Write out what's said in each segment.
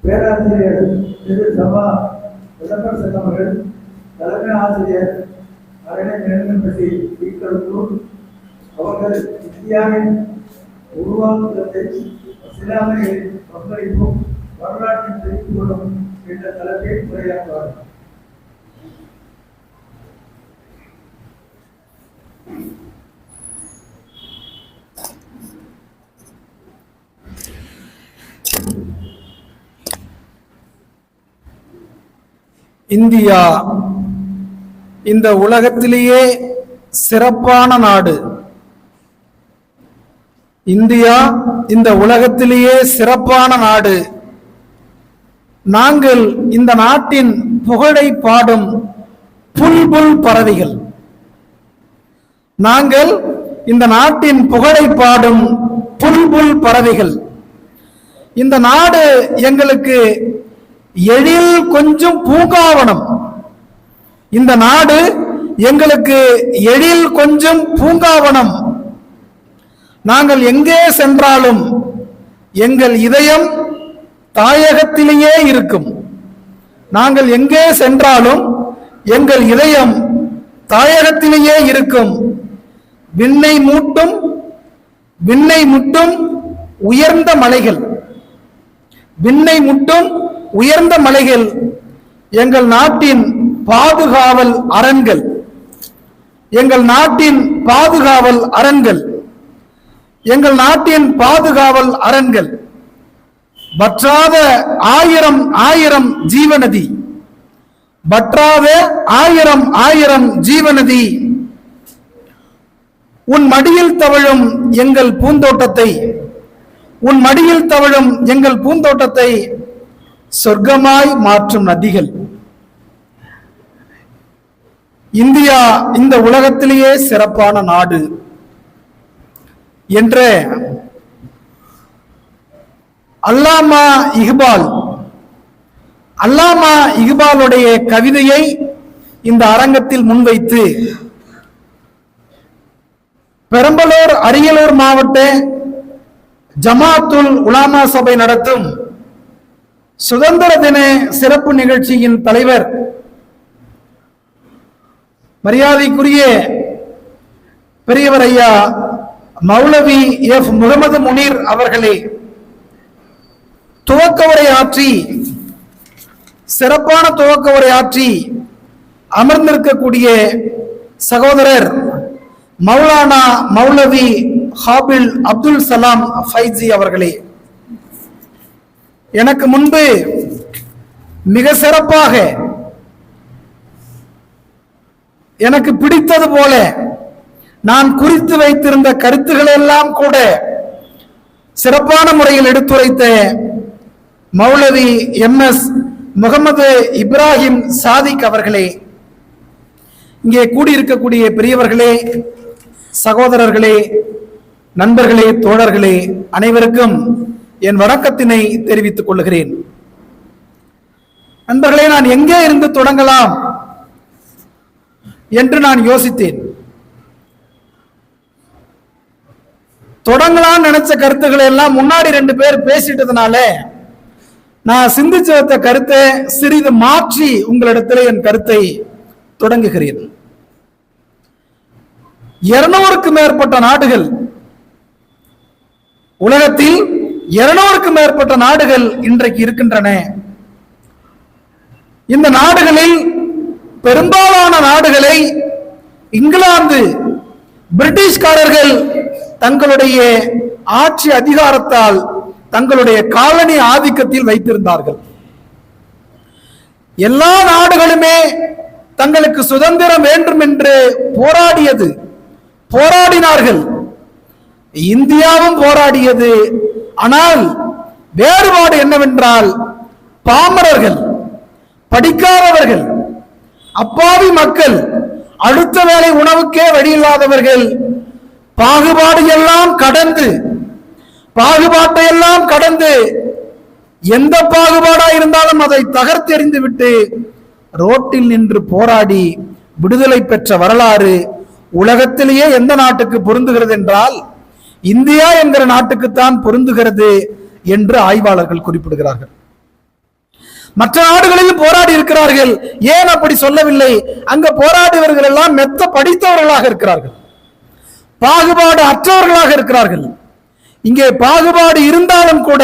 பேராசிரியர் திரு சபா விளம்பரசன் அவர்கள், தலைமை ஆசிரியர் அரணை மேல்மன்பட்டி ஈக்கழுத்தூர் அவர்கள் இந்தியாவின் உருவாக்குவதை இஸ்லாமியர்களின் பங்களிப்பும் வரலாற்றின் தெரிவிப்புகளும் என்ற தலைப்பை உரையாற்றுவார்கள். இந்தியா இந்த உலகத்திலேயே சிறப்பான நாடு. இந்தியா இந்த உலகத்திலேயே சிறப்பான நாடு. நாங்கள் இந்த நாட்டின் புகழை பாடும் புல்புல் பறவைகள். நாங்கள் இந்த நாட்டின் புகழை பாடும் புல்புல் பறவைகள். இந்த நாடு எங்களுக்கு எழில் கொஞ்சம் பூங்காவனம். இந்த நாடு எங்களுக்கு எழில் கொஞ்சம் பூங்காவனம். நாங்கள் எங்கே சென்றாலும் எங்கள் இதயம் தாயகத்திலேயே இருக்கும். நாங்கள் எங்கே சென்றாலும் எங்கள் இதயம் தாயகத்திலேயே இருக்கும். விண்ணை முட்டும் உயர்ந்த மலைகள், விண்ணை முட்டும் உயர்ந்த மலைகள் எங்கள் நாட்டின் பாதுகாவல் அரண்கள். எங்கள் நாட்டின் பாதுகாவல் அரண்கள். எங்கள் நாட்டின் பாதுகாவல் அரண்கள். வற்றாத ஆயிரம் ஜீவநதி, வற்றாத ஆயிரம் ஜீவநதி. உன் மடியில் தவழும் எங்கள் பூந்தோட்டத்தை, உன் மடியில் தவழும் எங்கள் பூந்தோட்டத்தை சொர்க்கமாய் மாற்றும் நதிகள். இந்தியா இந்த உலகத்திலேயே சிறப்பான நாடு என்ற அல்லாமா இக்பாலுடைய கவிதையை இந்த அரங்கத்தில் முன்வைத்து பெரம்பலூர் அரியலூர் மாவட்ட ஜமாத்துல் உலாமா சபை நடத்தும் சுதந்திர தின சிறப்பு நிகழ்ச்சியின் தலைவர் மரியாதைக்குரிய பெரியவர் ஐயா மௌலவி எஃப் முகமது முனீர் அவர்களே துவக்க உரையாற்றி, சிறப்பான துவக்க உரையாற்றி அமர்ந்திருக்கக்கூடிய சகோதரர் மௌலானா மௌலவி ஹாபில் அப்துல் சலாம் ஃபைசி அவர்களே, எனக்கு முன்பு மிக சிறப்பாக எனக்கு பிடித்தது போல நான் குறித்து வைத்திருந்த கருத்துக்களை எல்லாம் கூட சிறப்பான முறையில் எடுத்துரைத்த மௌலவி MS முகமது இப்ராஹிம் சாதிக் அவர்களே, இங்கே கூடியிருக்கக்கூடிய பெரியவர்களே, சகோதரர்களே, நண்பர்களே, தோழர்களே, அனைவருக்கும் என் வணக்கத்தினை தெரிவித்துக் கொள்கிறேன். நண்பர்களே, நான் எங்கே இருந்து தொடங்கலாம் என்று நான் யோசித்தேன். தொடங்கலாம் நினைச்ச கருத்துக்களை எல்லாம் முன்னாடி 2 பேர் பேசிட்டதுனால நான் சிந்திச்சு வைத்த கருத்தை சிறிது மாற்றி உங்களிடத்தில் என் கருத்தை தொடங்குகிறேன். 200க்கும் மேற்பட்ட நாடுகள், உலகத்தில் 200க்கும் மேற்பட்ட நாடுகள் இன்றைக்கு இருக்கின்றன. இந்த நாடுகளில் பெரும்பாலான நாடுகளை இங்கிலாந்து, பிரிட்டிஷ்காரர்கள் தங்களுடைய ஆட்சி அதிகாரத்தால் தங்களுடைய காலனி ஆதிக்கத்தில் வைத்திருந்தார்கள். எல்லா நாடுகளுமே தங்களுக்கு சுதந்திரம் வேண்டும் என்று போராடினார்கள். இந்தியாவும் போராடியது. ஆனால் வேறுபாடு என்னவென்றால், பாமரர்கள், படிக்காதவர்கள், அப்பாவி மக்கள், அடுத்த வேளை உணவுக்கே வழியில்லாதவர்கள் பாகுபாட்டை எல்லாம் கடந்து எந்த பாகுபாடா இருந்தாலும் அதை தகர்த்தெறிந்து விட்டு ரோட்டில் நின்று போராடி விடுதலை பெற்ற வரலாறு உலகத்திலேயே எந்த நாட்டுக்கு பொருந்துகிறது என்றால் இந்தியா என்கிற நாட்டுக்குத்தான் பொருந்துகிறது என்று ஆய்வாளர்கள் குறிப்பிடுகிறார்கள். மற்ற நாடுகளிலும் போராடி இருக்கிறார்கள். ஏன் அப்படி சொல்லவில்லை? அங்க போராடியவர்கள் எல்லாம் மெத்த படித்தவர்களாக இருக்கிறார்கள், பாகுபாடு அற்றவர்களாக இருக்கிறார்கள். இங்கே பாகுபாடு இருந்தாலும் கூட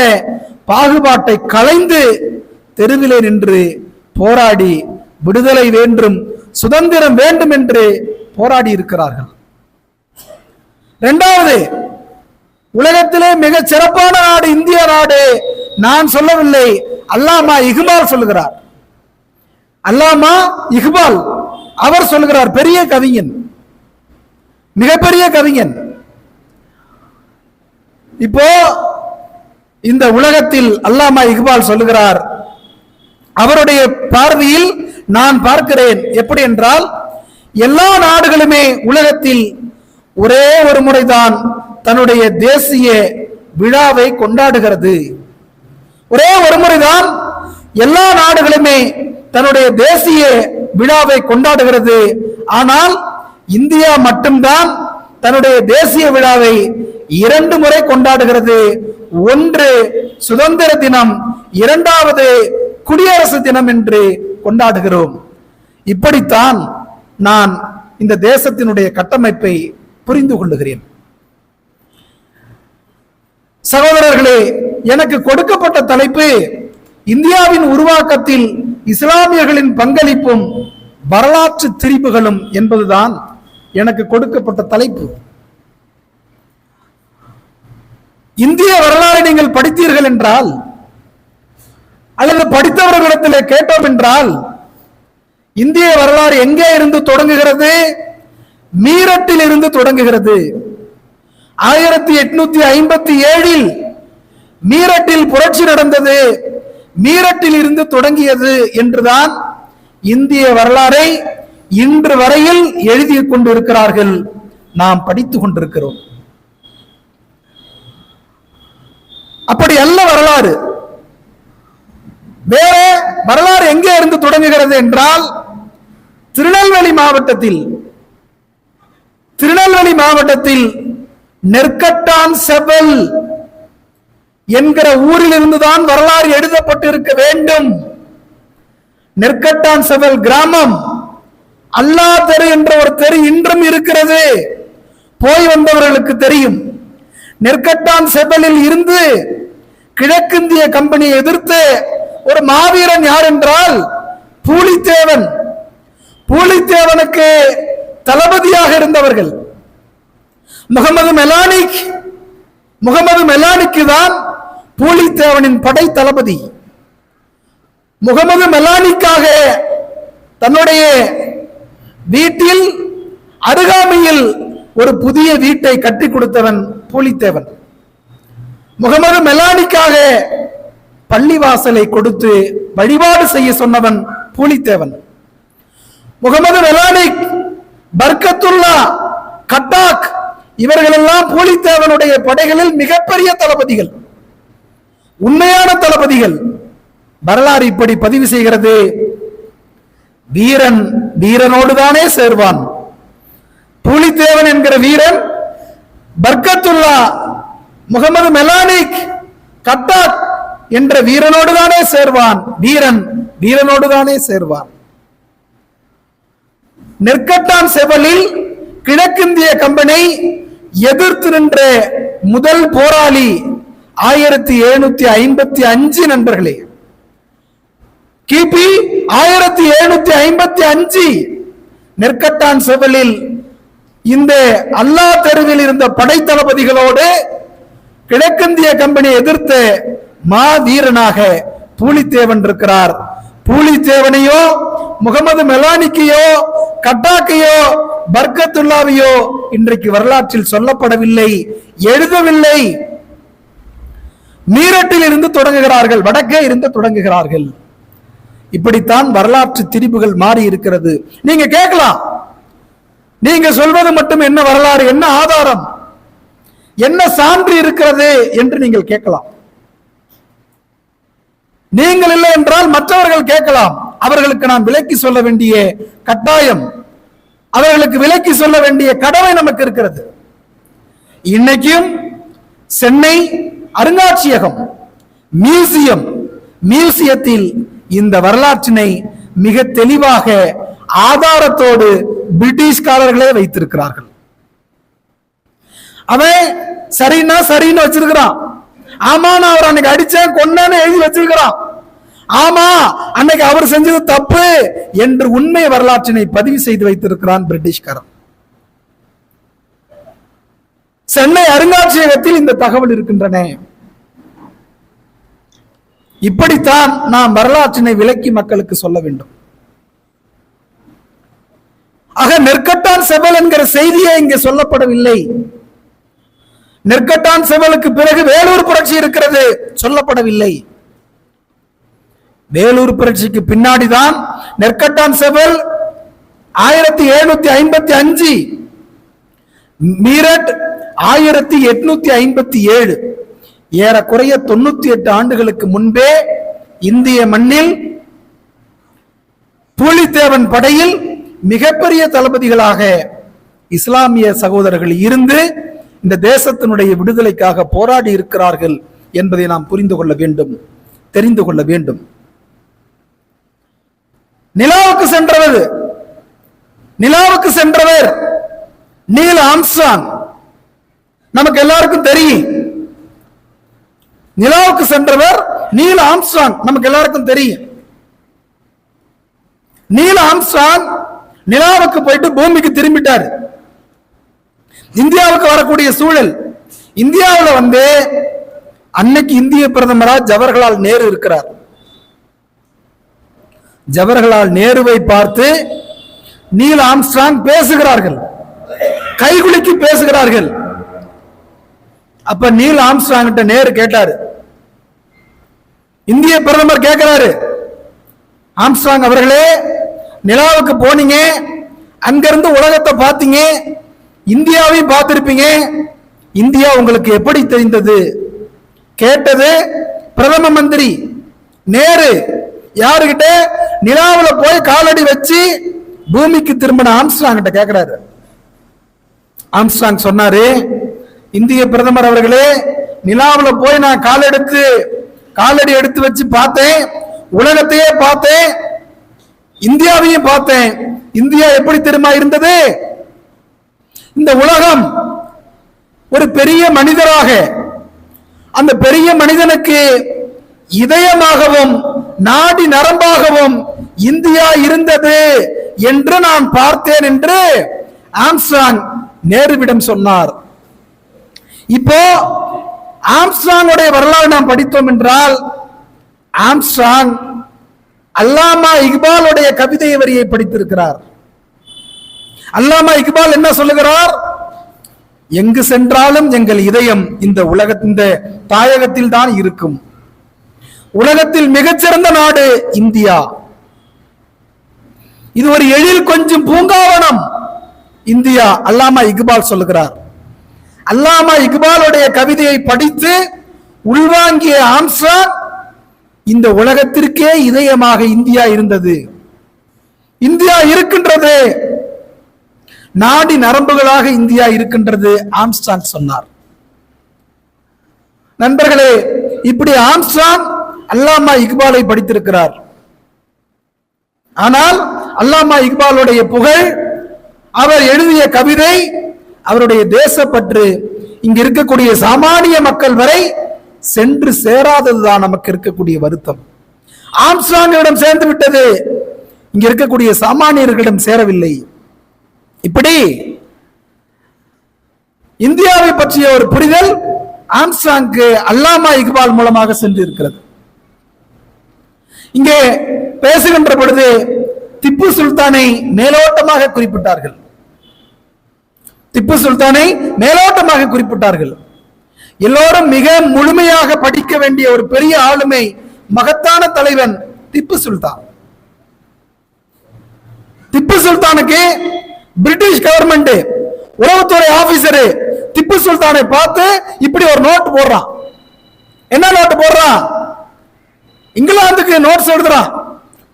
பாகுபாட்டை களைந்து தெருவிலே நின்று போராடி விடுதலை வேண்டும், சுதந்திரம் வேண்டும் என்று போராடி இருக்கிறார்கள். இரண்டாவது, உலகத்திலே மிக சிறப்பான நாடு இந்திய நாடு. நான் சொல்லவில்லை, அல்லாமா இக்பால் சொல்லுகிறார். அல்லாமா இக்பால் அவர் சொல்லுகிறார், பெரிய கவிஞன், மிகப்பெரிய கவிஞன். இப்போ இந்த உலகத்தில் அல்லாமா இக்பால் சொல்லுகிறார், அவருடைய பார்வையில் நான் பார்க்கிறேன் எப்படி என்றால், எல்லா நாடுகளுமே உலகத்தில் ஒரே ஒரு முறைதான் தன்னுடைய தேசிய விழாவை கொண்டாடுகிறது. ஒரே ஒரு முறைதான் எல்லா நாடுகளுமே தன்னுடைய தேசிய விழாவை கொண்டாடுகிறது. ஆனால் இந்தியா மட்டும்தான் தன்னுடைய தேசிய விழாவை 2 முறை கொண்டாடுகிறது. ஒன்று சுதந்திர தினம், இரண்டாவது குடியரசு தினம் என்று கொண்டாடுகிறோம். இப்படித்தான் நான் இந்த தேசத்தினுடைய கட்டமைப்பை புரிந்து கொள்ளுகிறேன். சகோதரர்களே, எனக்கு கொடுக்கப்பட்ட தலைப்பு இந்தியாவின் உருவாக்கத்தில் இஸ்லாமியர்களின் பங்களிப்பும் வரலாற்று திரிபுகளும் என்பதுதான் எனக்கு கொடுக்கப்பட்ட தலைப்பு. இந்திய வரலாறை நீங்கள் படித்தீர்கள் என்றால், அல்லது படித்தவர்களிடத்தில் கேட்டோம் என்றால், இந்திய வரலாறு எங்கே இருந்து தொடங்குகிறது? மீரட்டில் இருந்து தொடங்குகிறது. 1857 மீரட்டில் புரட்சி நடந்தது, மீரட்டில் இருந்து தொடங்கியது என்றுதான் இந்திய வரலாறை இன்று வரையில் எழுதி கொண்டிருக்கிறார்கள், நாம் படித்துக் கொண்டிருக்கிறோம். அப்படி அல்ல வரலாறு. வேற வரலாறு எங்கே இருந்து தொடங்குகிறது என்றால், திருநெல்வேலி மாவட்டத்தில் நெற்கட்டான் செவல் என்கிற ஊரில் இருந்துதான் வரலாறு எழுதப்பட்டிருக்க வேண்டும். நெற்கட்டான் செவல் கிராமம், அல்லா தெரு என்ற ஒரு தெரு இன்றும் இருக்கிறது. போய் வந்தவர்களுக்கு தெரியும். நெற்கட்டான் செவலில் இருந்து கிழக்கிந்திய கம்பெனியை எதிர்த்து ஒரு மாவீரன் யார் என்றால் பூலித்தேவன். பூலித்தேவனுக்கு தளபதியாக இருந்தவர்கள் முகமது மெலானிக்கு தான் பூலித்தேவனின் படை தளபதி. முகமது மெலானிக்காக தன்னுடைய வீட்டில் அருகாமையில் ஒரு புதிய வீட்டை கட்டி கொடுத்தவன் பூலித்தேவன். முகமது மெலானிக்காக பள்ளிவாசலை கொடுத்து வழிபாடு செய்ய சொன்னவன் பூலித்தேவன். முகமது மெலானிக், பர்கத்துல்லா, கட்டாக் இவர்கள் எல்லாம் பூலித்தேவனுடைய படைகளில் மிகப்பெரிய தளபதிகள், உண்மையான தளபதிகள். வரலாறு இப்படி பதிவு செய்கிறது. வீரன் வீரனோடு தானே சேர்வான். பூலித்தேவன் என்கிற வீரன் பர்கத்துல்லா, முகமது மெலானிக், கட்டாக் என்ற வீரனோடு தானே சேர்வான். வீரன் வீரனோடு தானே சேர்வான். நெற்கட்டான் செவலில் கிழக்கிந்திய கம்பெனி எதிர்த்து நின்ற முதல் போராளி 1755 நண்பர்களே. கிபி 1755 நெற்கட்டான் செவலில் இந்த அல்லா தெருவில் இருந்த படை தளபதிகளோடு கிழக்கிந்திய கம்பெனி எதிர்த்த மாவீரனாக பூலித்தேவன் இருக்கிறார். பூலித்தேவனையோ முகமது மெலானிக்கையோ கட்டாக்கையோ பர்கத்துல்லாவையோ இன்றைக்கு வரலாற்றில் சொல்லப்படவில்லை, எழுதவில்லை. மீரட்டில் இருந்து தொடங்குகிறார்கள், வடக்கே இருந்து தொடங்குகிறார்கள். இப்படித்தான் வரலாற்று திரிபுகள் மாறி இருக்கிறது. நீங்க கேட்கலாம், நீங்க சொல்வது மட்டும் என்ன வரலாறு, என்ன ஆதாரம், என்ன சான்று இருக்கிறது என்று நீங்கள் கேட்கலாம். நீங்கள் இல்லை என்றால் மற்றவர்கள் கேட்கலாம். அவர்களுக்கு நான் விலக்கி சொல்ல வேண்டிய கட்டாயம், அவர்களுக்கு விலக்கி சொல்ல வேண்டிய கடமை நமக்கு இருக்கிறது. இன்னைக்கும் சென்னை அருங்காட்சியகம் மியூசியத்தில் இந்த வரலாற்றினை மிக தெளிவாக ஆதாரத்தோடு பிரிட்டிஷ்காரர்களே வைத்திருக்கிறார்கள். அவன் சரின்னா சரின்னு வச்சிருக்கிறான். ஆமா, நான் அவர் அன்னைக்கு அடிச்சேன் கொன்னேன்னு எழுதி வச்சிருக்கிறான். ஆமா, அன்னைக்கு அவர் செஞ்சது தப்பு என்று உண்மை வரலாற்றினை பதிவு செய்து வைத்திருக்கிறான் பிரிட்டிஷ்காரன். சென்னை அருங்காட்சியகத்தில் இந்த தகவல் இருக்கின்றன. இப்படித்தான் நாம் வரலாற்றினை விளக்கி மக்களுக்கு சொல்ல வேண்டும். ஆக நெற்கட்டான் செவல் என்கிற செய்தியே இங்கே சொல்லப்படவில்லை. நெற்கட்டான் செவலுக்கு பிறகு வேலூர் புரட்சி இருக்கிறது, சொல்லப்படவில்லை. வேலூர் புரட்சிக்கு பின்னாடிதான் நெற்கட்டான் செவல் 1755, மீரட் 1857, ஏறக்குறைய 98 ஆண்டுகளுக்கு முன்பே இந்திய மண்ணில் பூலித்தேவன் படையில் மிகப்பெரிய தளபதிகளாக இஸ்லாமிய சகோதரர்கள் இருந்து இந்த தேசத்தினுடைய விடுதலைக்காக போராடி இருக்கிறார்கள் என்பதை நாம் புரிந்து கொள்ள வேண்டும், தெரிந்து கொள்ள வேண்டும். நிலாவுக்கு சென்றவர் நீல் ஆம்ஸ்ட்ராங், நமக்கு எல்லாருக்கும் தெரியும். நிலாவுக்கு சென்றவர் நீல் ஆம்ஸ்ட்ராங், நமக்கு எல்லாருக்கும் தெரியும். நீல் ஆம்ஸ்ட்ராங் நிலாவுக்கு போயிட்டு பூமிக்கு திரும்பிட்டார். இந்தியாவுக்கு வரக்கூடிய சூழல், இந்தியாவில் வந்து அன்னைக்கு இந்திய பிரதமரா ஜவஹர்லால் நேரு இருக்கிறார். ஜவஹர்லால் நேருவை பார்த்து நீல் ஆம்ஸ்ட்ராங் பேசுகிறார்கள், கைகுலுக்கி பேசுகிறார்கள். அப்ப நீல் ஆம்ஸ்ட்ராங் கிட்ட நேரு கேட்டாரு, இந்திய பிரதமர் கேட்கிறாரு, ஆம்ஸ்ட்ராங் அவர்களே, நிலாவுக்கு போனீங்க, அங்கிருந்து உலகத்தை பார்த்தீங்க, இந்தியாவையும் பார்த்திருப்பீங்க, இந்தியா உங்களுக்கு எப்படி தெரிந்தது? கேட்டது பிரதம மந்திரி நேரு. யாருகிட்ட? நிலாவில் போய் காலடி வச்சு பூமிக்கு திரும்பின ஆம்ஸ்ட்ராங் கிட்ட கேட்கிறாரு. ஆம்ஸ்ட்ராங் சொன்னாரு, இந்திய பிரதமர் அவர்களே, நிலாவில் போய் நான் காலடி எடுத்து வச்சு பார்த்தேன், உலகத்தையே பார்த்தேன், இந்தியாவையும் பார்த்தேன். இந்தியா எப்படி தெரியுமா இருந்தது? இந்த உலகம் ஒரு பெரிய மனிதராக, அந்த பெரிய மனிதனுக்கு இதயமாகவும் நாடி நரம்பாகவும் இந்தியா இருந்தது என்று நான் பார்த்தேன் என்று ஆம்ஸ்ட்ராங் நேருவிடம் சொன்னார். இப்போ ஆம்ஸ்ட்ராங்குடைய வரலாறு நாம் படித்தோம் என்றால், ஆம்ஸ்ட்ராங் அல்லாமா இக்பாலுடைய கவிதை வரியை படித்திருக்கிறார். அல்லாமா இக்பால் என்ன சொல்லுகிறார்? எங்கு சென்றாலும் எங்கள் இதயம் இந்த தாயகத்தில் தான் இருக்கும். உலகத்தில் மிகச்சிறந்த நாடு இந்தியா. இது ஒரு எழில் கொஞ்சம் பூங்காவனம் இந்தியா. அல்லாமா இக்பால் சொல்லுகிறார். அல்லாமா இக்பாலுடைய கவிதையை படித்து உள்வாங்கிய ஆம்ஸ்ட்ராங், இந்த உலகத்திற்கே இதயமாக இந்தியா இருந்தது, இந்தியா இருக்கின்றது, நாடி நரம்புகளாக இந்தியா இருக்கின்றது ஆம்ஸ்ட்ராங் சொன்னார். நண்பர்களே, இப்படி ஆம்ஸ்ட்ராங் அல்லாமா இக்பாலை படித்திருக்கிறார். ஆனால் அல்லாமா இக்பாலுடைய புகழ், அவர் எழுதிய கவிதை, அவருடைய தேசப்பற்று இங்க இருக்கக்கூடிய சாமானிய மக்கள் வரை சென்று சேராததுதான் நமக்கு இருக்கக்கூடிய வருத்தம். ஆம்ஸ்ட்ராங்கிடம் சேர்ந்து விட்டது, இங்க இருக்கக்கூடிய சாமானியர்களிடம் சேரவில்லை. இப்படி இந்தியாவை பற்றிய ஒரு புரிதல் ஆம்ஸ்ட்ராங்க்கு அல்லாமா இக்பால் மூலமாக சென்று இருக்கிறது. இங்கே பேசுகின்ற பொழுது திப்பு சுல்தானை மேலோட்டமாக குறிப்பிட்டார்கள். திப்பு சுல்தானை மேலோட்டமாக குறிப்பிட்டார்கள். எல்லோரும் மிக முழுமையாக படிக்க வேண்டிய ஒரு பெரிய ஆளுமை, மகத்தான தலைவன் திப்பு சுல்தான். திப்பு சுல்தானுக்கு பிரிட்டிஷ் கவர்மெண்ட் உளவுத்துறை ஆபீசர் திப்பு சுல்தானை பார்த்து இப்படி ஒரு நோட் போடுறான். என்ன நோட்டு போடுறான்? இங்கிலாந்துக்கு நோட்ஸ் எழுதுறான்,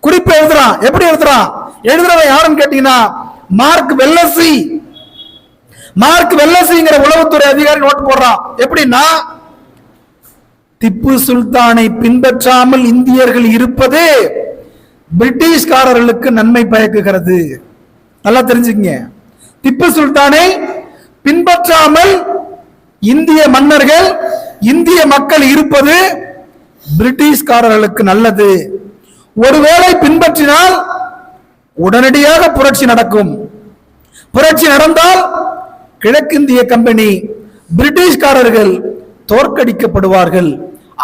குறிப்பு எழுதுறான். எப்படி எழுதுறான்? எழுதுறவன் யாருன்னு கேட்டீங்கன்னா மார்க் வெல்லசி. மார்க் வெல்லசிங்கிற உளவுத்துறை அதிகாரி நோட்டு போடுறான். எப்படின்னா, திப்பு சுல்தானை பின்பற்றாமல் இந்தியர்கள் இருப்பது பிரிட்டிஷ்காரர்களுக்கு நன்மை பயக்குகிறது. நல்லா தெரிஞ்சுக்கங்க. திப்பு சுல்தானை பின்பற்றாமல் இந்திய மன்னர்கள், இந்திய மக்கள் இருப்பது பிரிட்டிஷ்காரர்களுக்கு நல்லது. ஒருவேளை பின்பற்றினால் உடனடியாக புரட்சி நடக்கும். புரட்சி நடந்தால் கிழக்கிந்திய கம்பெனி, பிரிட்டிஷ்காரர்கள் தோற்கடிக்கப்படுவார்கள்,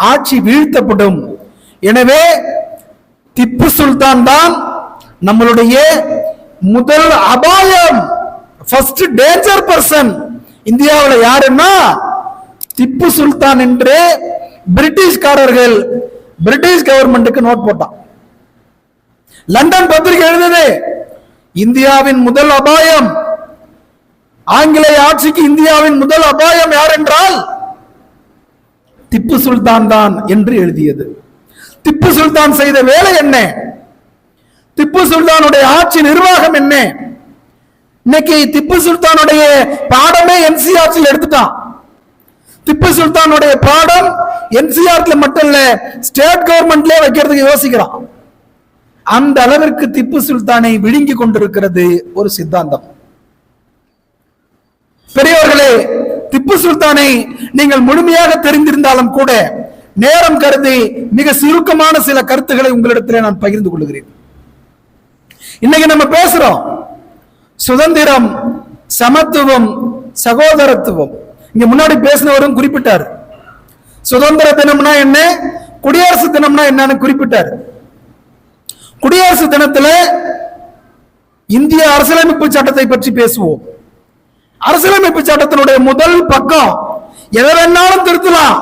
ஆட்சி வீழ்த்தப்படும். எனவே திப்பு சுல்தான் தான் நம்மளுடைய முதல் அபாயம், ஃபர்ஸ்ட் டேஞ்சர் பர்சன். இந்தியாவில் யாருன்னா திப்பு சுல்தான் என்று பிரிட்டிஷ்காரர்கள், பிரிட்டிஷ் கவர்மெண்ட்டுக்கு நோட் போட்டான். லண்டன் பத்திரிகை எழுதுது, இந்தியாவின் முதல் அபாயம், ஆங்கிலேய ஆட்சிக்கு இந்தியாவின் முதல் அபாயம் யார் என்றால் திப்பு சுல்தான் தான் என்று எழுதியது. திப்பு சுல்தான் செய்த வேலை என்ன? திப்பு சுல்தானுடைய ஆட்சி நிர்வாகம் என்ன? இன்னைக்கு திப்பு சுல்தானுடைய பாடமே என்சிஆர்டில் எடுத்துட்டான். திப்பு சுல்தானுடைய பாடம் என்சிஆர்டில் மட்டும் இல்ல, ஸ்டேட் கவர்மெண்ட்லயே வைக்கிறதுக்கு யோசிக்கிறான். அந்த அளவிற்கு திப்பு சுல்தானை விழுங்கி கொண்டிருக்கிறது ஒரு சித்தாந்தம். பெரியவர்களே, திப்பு சுல்தானை நீங்கள் முழுமையாக தெரிந்திருந்தாலும் கூட நேரம் கருதி மிக சுருக்கமான சில கருத்துக்களை உங்களிடத்திலே நான் பகிர்ந்து கொள்கிறேன். இன்னைக்கு நம்ம பேசுறோம் சுதந்திரம், சமத்துவம், சகோதரத்துவம். இங்க முன்னாடி பேசினவரும் குறிப்பிட்டார். சுதந்திர தினம்னா என்ன, குடியரசு தினம்னா என்னன்னு குறிப்பிட்டார். குடியரசு தினத்துல இந்திய அரசியலமைப்பு சட்டத்தை பற்றி பேசுவோம். அரசியலமைப்பு சட்டத்தினுடைய முதல் பக்கம் எதை வேணாலும் திருத்தலாம்,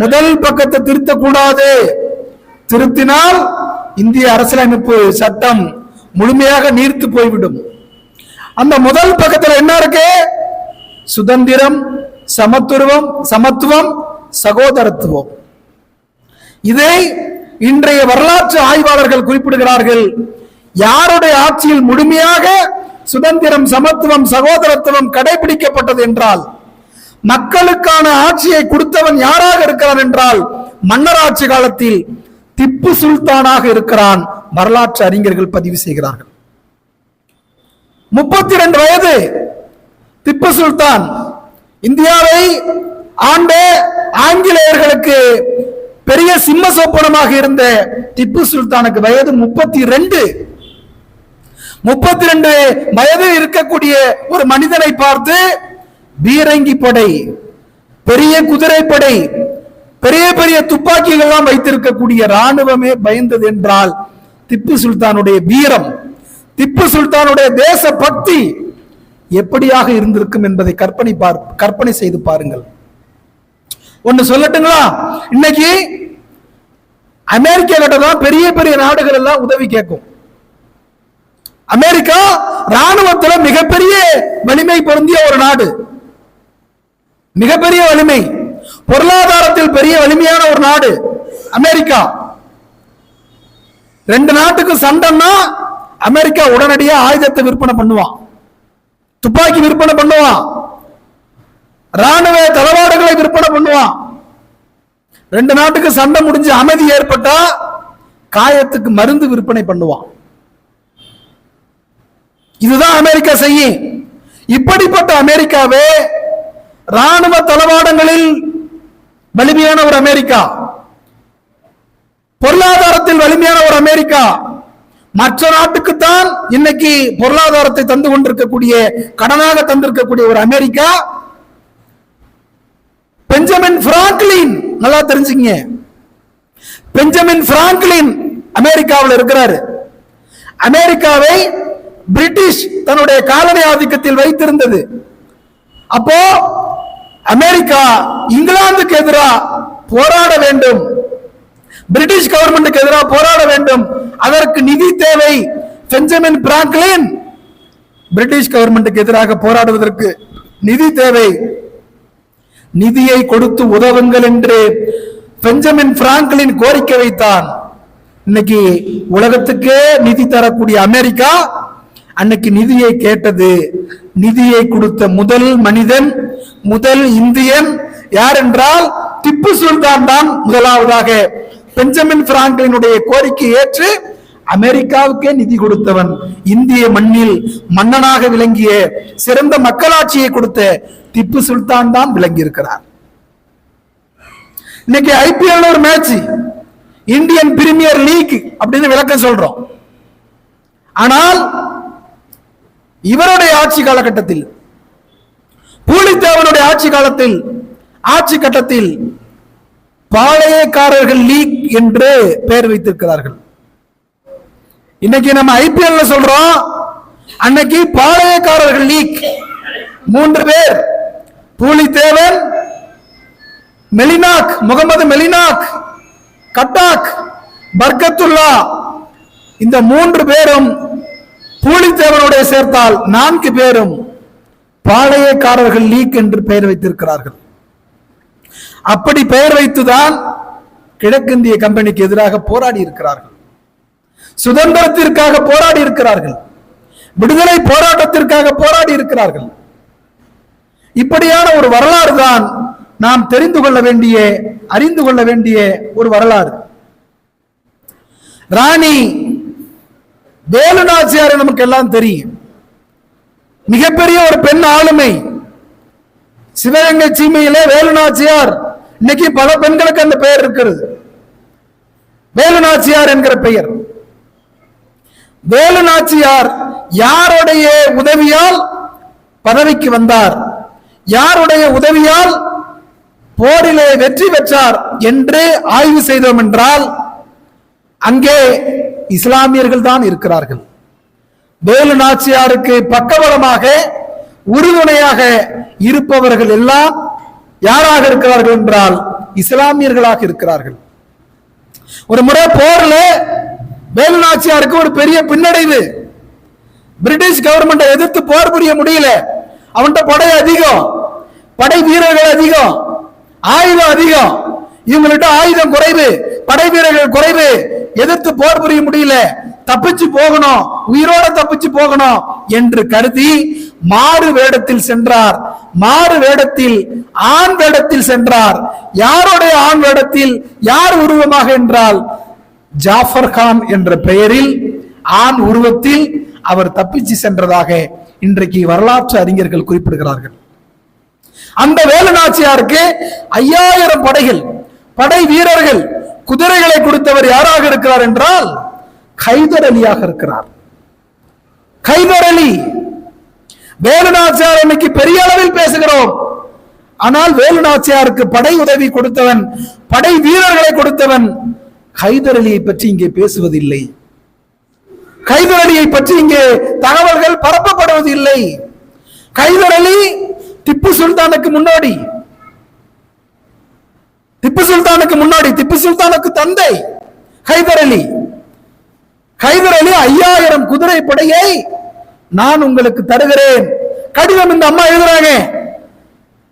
முதல் பக்கத்தை திருத்தக்கூடாது. திருத்தினால் இந்திய அரசியலமைப்பு சட்டம் முழுமையாக நீர்த்து போய்விடும். அந்த முதல் பக்கத்தில் என்ன இருக்கு? சுதந்திரம், சமத்துவம், சகோதரத்துவம். இதை இன்றைய வரலாற்று ஆய்வாளர்கள் குறிப்பிடுகிறார்கள். யாருடைய ஆட்சியில் முழுமையாக சுதந்திரம், சமத்துவம், சகோதரத்துவம் கடைபிடிக்கப்பட்டது என்றால், மக்களுக்கான ஆட்சியை கொடுத்தவன் யாராக இருக்கிறான் என்றால் மன்னராட்சி காலத்தில் திப்பு சுல்தானாக இருக்கிறான். வரலாற்று அறிஞர்கள் பதிவு செய்கிறார்கள். 32 வயது திப்பு சுல்தான் இந்தியாவை ஆண்ட ஆங்கிலேயர்களுக்கு பெரிய சிம்ம சொப்பனமாக இருந்த திப்பு சுல்தானுக்கு வயது 32. 32 வயது இருக்கக்கூடிய ஒரு மனிதனை பார்த்து பீரங்கி படை, பெரிய குதிரைப்படை, பெரிய பெரிய துப்பாக்கிகள் எல்லாம் வைத்திருக்கக்கூடிய ராணுவமே பயந்தது என்றால் திப்பு சுல்தானுடைய வீரம், திப்பு சுல்தானுடைய தேச பக்தி எப்படியாக இருந்திருக்கும் என்பதை கற்பனை செய்து பாருங்கள். ஒன்னு சொல்லட்டுங்களா? இன்னைக்கு அமெரிக்கா கிட்ட தான் பெரிய பெரிய நாடுகள் எல்லாம் உதவி கேட்கும். அமெரிக்கா ராணுவத்தில் மிகப்பெரிய வலிமை பொருந்திய ஒரு நாடு, மிகப்பெரிய வலிமை, பொருளாதாரத்தில் பெரிய வலிமையான ஒரு நாடு அமெரிக்கா. 2 நாட்டுக்கு சண்டைன்னா அமெரிக்கா உடனடியா ஆயுதத்தை விற்பனை பண்ணுவான், துப்பாக்கி விற்பனை பண்ணுவான், ராணுவ தளவாடங்களை விற்பனை பண்ணுவான். 2 நாட்டுக்கு சண்டை முடிஞ்சு அமைதி ஏற்பட்டா காயத்துக்கு மருந்து விற்பனை பண்ணுவான். இதுதான் அமெரிக்கா செய்யும். இப்படிப்பட்ட அமெரிக்காவே ராணுவ தளவாடங்களில் வலிமையான ஒரு அமெரிக்கா, பொருளாதாரத்தில் வலிமையான ஒரு அமெரிக்கா, மற்ற நாட்டுக்குத்தான் இன்னைக்கு பொருளாதாரத்தை தந்து கொண்டிருக்கக்கூடிய, கடனாக தந்திருக்கக்கூடிய ஒரு அமெரிக்கா. பெஞ்சமின் பிராங்க்லின், நல்லா தெரிஞ்சுங்க, பெஞ்சமின் பிராங்க்லின் அமெரிக்காவில் இருக்கிறாரு. அமெரிக்காவை பிரிட்டிஷ் தன்னுடைய காலனி ஆதிக்கத்தில் வைத்திருந்தது. அப்போ அமெரிக்கா இங்கிலாந்துக்கு எதிராக போராட வேண்டும், பிரிட்டிஷ் கவர்மெண்ட்டுக்கு எதிராக போராட வேண்டும், அதற்கு நிதி தேவை. பெஞ்சமின் பிராங்க்லின் பிரிட்டிஷ் கவர்மெண்ட்டுக்கு எதிராக போராடுவதற்கு நிதி தேவை, நிதியை கொடுத்து உதவுங்கள் என்று பெஞ்சமின் பிராங்க்லின் கோரிக்கை வைத்தான். இன்னைக்கு உலகத்துக்கே நிதி தரக்கூடிய அமெரிக்கா அன்னைக்கு நிதியை கேட்டது. நிதியை கொடுத்த முதல் மனிதன், முதல் இந்தியன் யார் என்றால் திப்பு சுல்தான் தான் முதலாவதாக பெஞ்சமின் பிராங்கிலினுடைய கோரிக்கை ஏற்று அமெரிக்காவுக்கே நிதி கொடுத்தவன். இந்திய மண்ணில் மன்னனாக விளங்கிய சிறந்த மக்களாட்சியை கொடுத்த திப்பு சுல்தான் தான் விளங்கி இருக்கிறார். இன்னைக்கு ஐபிஎல் ஒரு மேட்ச், இந்தியன் பிரீமியர் லீக் அப்படின்னு விளக்கம் சொல்றோம். ஆனால் இவருடைய ஆட்சி காலகட்டத்தில், பூலித்தேவனுடைய ஆட்சி காலத்தில், ஆட்சி கட்டத்தில் பாளையக்காரர்கள் லீக் என்று பெயர் வைத்திருக்கிறார்கள். இன்னைக்கு நம்ம ஐபிஎல் சொல்றோம், அன்னைக்கு பாளையக்காரர்கள் லீக். 3 பேர், பூலித்தேவன், மெலினாக், முகமது மெலினாக், கட்டாக், பர்கத்துல்லா, இந்த 3 பேரும் பூலித்தேவனுடைய சேர்த்தால் 4 பேரும் பாளையக்காரர்கள் லீக் என்று பெயர் வைத்திருக்கிறார்கள். அப்படி பெயர் வைத்துதான் கிழக்கிந்திய கம்பெனிக்கு எதிராக போராடி இருக்கிறார்கள், சுதந்திரத்திற்காக போராடி இருக்கிறார்கள், விடுதலை போராட்டத்திற்காக போராடி இருக்கிறார்கள். இப்படியான ஒரு வரலாறு தான் நாம் தெரிந்து கொள்ள வேண்டிய, அறிந்து கொள்ள வேண்டிய ஒரு வரலாறு. ராணி வேலு நாச்சியார் நமக்கு எல்லாம் தெரியும். மிகப்பெரிய ஒரு பெண் ஆளுமை. சிவகங்கை சீமையிலே வேலு நாச்சியார், இன்னைக்கு பல பெண்களுக்கு அந்த பெயர் இருக்கிறது, வேலு நாச்சியார் என்கிற பெயர். வேலு நாச்சியார் யாருடைய உதவியால் பதவிக்கு வந்தார், யாருடைய உதவியால் போரிலே வெற்றி பெற்றார் என்று ஆய்வு செய்தோம் என்றால் அங்கே இஸ்லாமியர்கள் தான் இருக்கிறார்கள். வேலு நாச்சியாருக்கு பக்கபலமாக உறுதுணையாக இருப்பவர்கள் எல்லாம் யாராக இருக்கிறார்கள் என்றால் இஸ்லாமியர்களாக இருக்கிறார்கள். ஒரு முறை போர்ல வேலு நாச்சியாருக்கு ஒரு பெரிய பின்னடைவு. பிரிட்டிஷ் கவர்மெண்டை எதிர்த்து போர் புரிய முடியல. அவன்கிட்ட படை அதிகம், படை வீரர்கள் அதிகம், ஆயுதம் அதிகம். இவங்கள்ட்ட ஆயுதம் குறைவு, படை வீரர்கள் குறைவு, எதிர்த்து போர் புரிய முடியல, தப்பிச்சு போகணும், உயிரோட தப்பிச்சு போகணும் என்று கருதி மாறு வேடத்தில் சென்றார். மாறு வேடத்தில், ஆண் வேடத்தில் சென்றார். யாருடைய ஆண் வேடத்தில், யார் உருவமாக என்றால் ஜாஃபர் கான் என்ற பெயரில் ஆண் உருவத்தில் அவர் தப்பிச்சு சென்றதாக இன்றைக்கு வரலாற்று அறிஞர்கள் குறிப்பிடுகிறார்கள். அந்த வேலு நாச்சியாருக்கு 5000 படைகள், படை வீரர்கள், குதிரைகளை கொடுத்தவர் யாராக இருக்கிறார் என்றால் ஹைதர் அலியாக இருக்கிறார். ஹைதர் அலி. வேலு நாச்சியார் இன்னைக்கு பெரிய அளவில் பேசுகிறோம். ஆனால் வேலு நாச்சியாருக்கு படை உதவி கொடுத்தவன், படை வீரர்களை கொடுத்தவன் ஹைதர் அலியை பற்றி இங்கே பேசுவதில்லை. ஹைதர் அலியை பற்றி இங்கே தகவல்கள் பரப்பப்படுவதில்லை. ஹைதர் அலி திப்பு சுல்தானுக்கு முன்னாடி, திப்பு சுல்தானுக்கு முன்னாடி, திப்பு சுல்தானுக்கு தந்தை ஹைதர் அலி. ஹைதர் அலி 5000 குதிரை படையை நான் உங்களுக்கு தருகிறேன். கடிதம் இந்த அம்மா எழுதுறாங்க.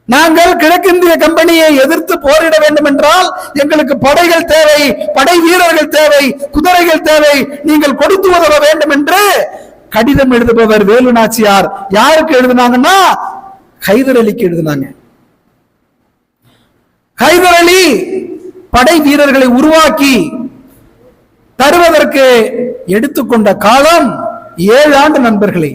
நாங்கள் கிழக்கிந்திய கம்பெனியை எதிர்த்து போரிட வேண்டும் என்றால் எங்களுக்கு படைகள் தேவை, படை வீரர்கள் தேவை, குதிரைகள் தேவை, நீங்கள் கொடுத்து உதவ வேண்டும் என்று கடிதம் எழுதுபவர் வேலு நாச்சியார். யாருக்கு எழுதினாங்கன்னா ஹைதர் அலிக்கு எழுதினாங்க. ஹைதர் அலி படை வீரர்களை உருவாக்கி தருவதற்கு எடுத்துக்கொண்ட காலம் 7 ஆண்டு நண்பர்களே.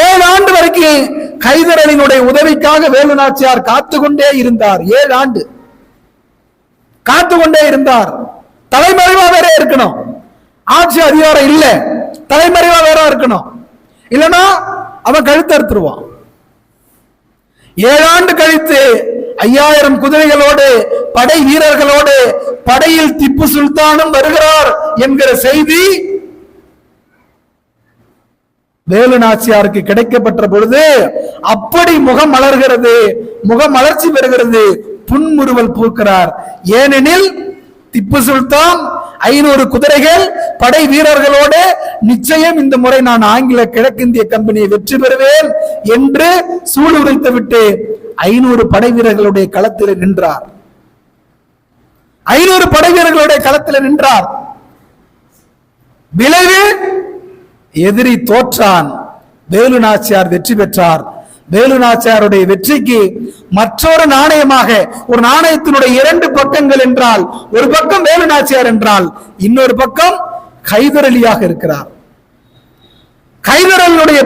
7 ஆண்டு வரைக்கும் ஹைதர் அலியினுடைய உதவிக்காக வேலு நாச்சியார் காத்துக்கொண்டே இருந்தார். 7 ஆண்டு காத்துக்கொண்டே இருந்தார். தலைமறைவா வேற இருக்கணும், ஆட்சி அதிகாரம் இல்ல, தலைமறைவா வேற இருக்கணும், இல்லைன்னா அவன் கழுத்தறுத்துருவான். 7 ஆண்டு கழித்து 5000 குதிரைகளோடு, படை வீரர்களோடு படையில் திப்பு சுல்தானும் வருகிறார் என்கிற செய்தி வேலு நாச்சியாருக்கு கிடைக்கப்பட்ட பொழுது அப்படி முகம் மலர்கிறது, முகம் மலர்ச்சி பெறுகிறது, புன்முறுவல் பூக்கிறார். ஏனெனில் திப்பு சுல்தான் 500 குதிரைகள், படை வீரர்களோடு நிச்சயம் இந்த முறை நான் ஆங்கில கிழக்கிந்திய கம்பெனியை வெற்றி பெறுவேன் என்று சூளுரைத்து விட்டு 500 படை வீரர்களுடைய களத்தில் நின்றார். 500 படை வீரர்களுடைய களத்தில் நின்றார். விளைவு எதிரி தோற்றான், வேலு நாச்சியார் வெற்றி பெற்றார். வேலு நாச்சியாருடைய வெற்றிக்கு மற்றொரு நாணயமாக, ஒரு நாணயத்தினுடைய இரண்டு பக்கங்கள் என்றால், ஒரு பக்கம் வேலு நாச்சியார் என்றால் இன்னொரு பக்கம் ஹைதர் அலியாக இருக்கிறார். ஹைதர் அலியுடைய